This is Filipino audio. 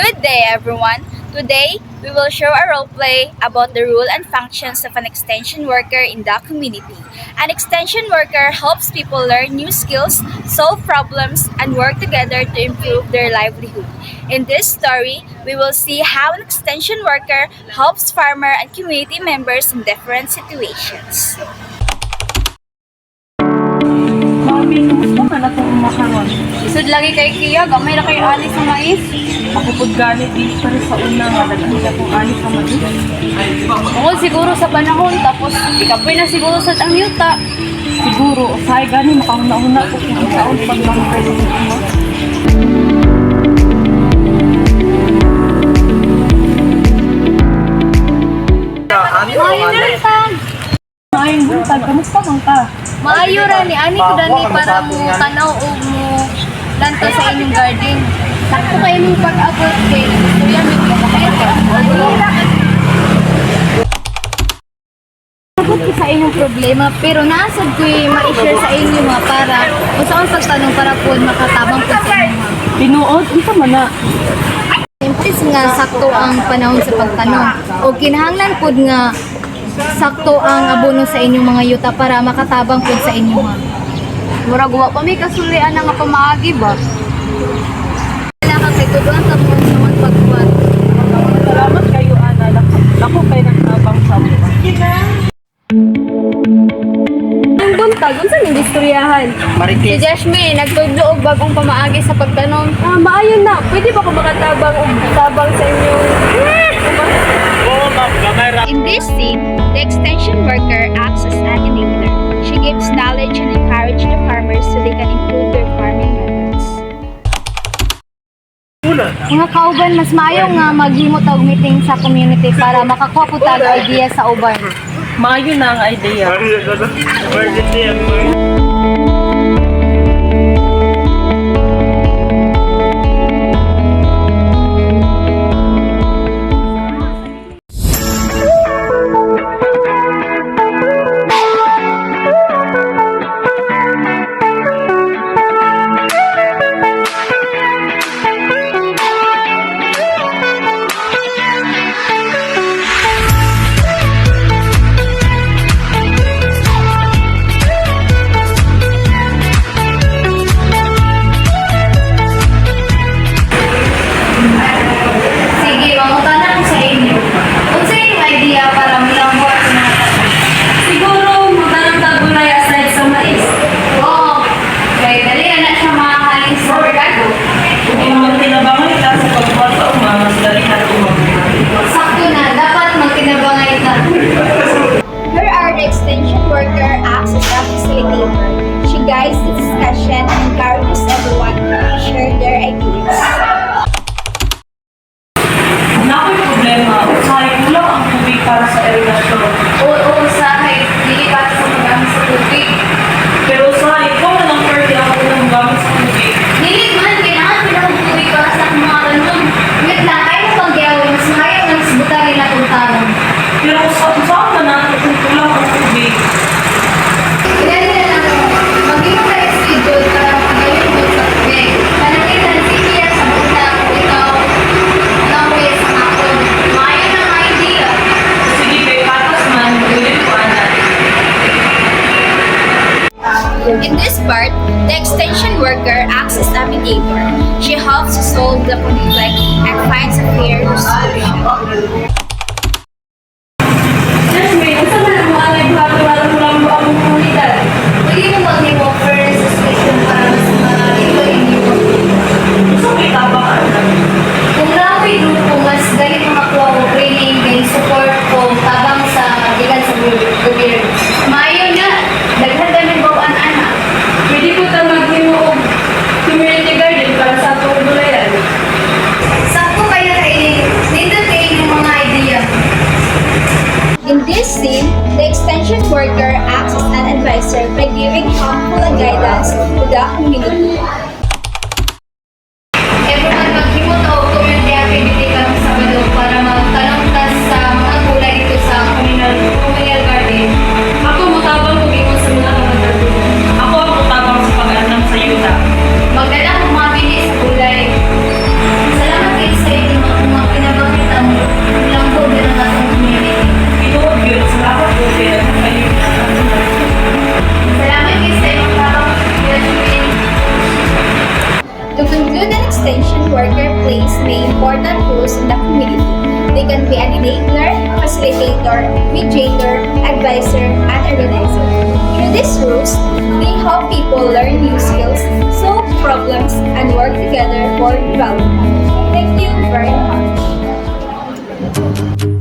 Good day, everyone. Today, we will show a role play about the role and functions of an extension worker in the community. An extension worker helps people learn new skills, solve problems, and work together to improve their livelihood. In this story, we will see how an extension worker helps farmer and community members in different situations. Mami, kumusta ka na kung makaroon? Isod lagi kay Kia, gamay na kayo ani sa mais. Ako po ganit, di pa rin sa una nga, nagkakita kong alis sa mali. Oo, siguro sa panahon, tapos ikapoy na siguro sa tangyuta. Siguro, usahay gani, makahuna-huna ko kung saan pag mamay sa mga. Maayong buntag, kamusta man ka? Maayo ra ni ani ko dani para mo tanaw og mo lanto sa inyong garden. Sakto kay imong pag-abot kay kuya mi Abot ko sa inyong problema pero naasad ko ma-share sa inyo nga para usaon pagtanong para po makatabang po sa inyo. Tinuod, isa man na. Impis nga sakto ang panahon sa pagtanong o kinahanglan pod nga sakto ang abono sa inyong mga yuta para makatabang po sa inyo ha. Murag wa pa may kasulian nga pamaagi ba? Wala ka kay tuduan sa mga naman pagkuhan. Salamat kayo, Ana. Ako kayo nagtabang sa mga. Ang buntag, unsa ning istoryahan? Si Jasmine, nagtudlo og bagong pamaagi sa pagtanom. Maayo na. Pwede ba ko makatabang o tabang sa inyo? In this scene, the extension worker acts as an enabler. She gives knowledge and encourage the farmers so they can improve their farming methods. Mga kauban, mas maayo nga maghimo og meeting sa community para makakuha po tag idea sa uban. Maayo na ang idea. Sige, mangutana ko sa inyo. Unsa yung idea para milambot sa mga tanom? Siguro, magtanong tagulay aside sa mais. Oo. Kaya dali na siya makahaling sa merkado. Kung imong tinabangan ita sa pagbuhat sa mas dali na Sakto na, dapat magtinabangay ita. Her art extension worker acts as a facilitator. She guides the discussion and encourages everyone to share their ideas. Na ako'y problema, usahay kulang ang tubig para sa irigasyon. Oo, usahay. Dili para sa magamit sa tubig. Pero usahay, ikaw na lang pwede ako ng gamit sa tubig. Dili man, kailangan sila ng tubig para sa mga tanong. Ngunit lang, kahit na pag-gawin, mas maayang nagsibutangin na itong tanong. Pero saan ba natin kung kulang ang tubig? Ilan na lang, mag-iwan kayo schedule para makagawin mo sa tubig. Panagitan si Kia sa buta kung ikaw nakuya sa hapon. Maayo na ang idea. Sige, kay patas man, ulit ko anak. In this part, the extension worker acts as a mediator. She helps to solve the conflict and finds a fair solution. Jasmine, ang sama na mga nagpapawala mo lang ba ang komunidad? Pwede mo mag-offer sa solution para sa mga ito. Gusto may tabang anak. Kung nako'y grupo, mas dali makakuha ko training and support ko tabang sa kagilan sa gobyerno. Maayo na, daghan kami bawaan anak. Pwede ko ta maghimo og community garden para sa atong gulayan. Sakto kayo kainin, nindot kayo yung mga idea. In this scene, the extension worker acts as an advisor by giving helpful guidance to the community. Everyone maghimot o community activity kami sa Sabado para magtanong ta sa mga kulay dito sa communal garden. Ako mutabang kung ingon sa mga kamatag. Ako ang mutabang sa pag-anam sa yuta. Magdala kong mabili sa kulay. Salamat kayo sa inyo. extension worker plays many important roles in the community. They can be an enabler, facilitator, mediator, advisor, and organizer. Through these roles, they help people learn new skills, solve problems, and work together for development. Thank you very much.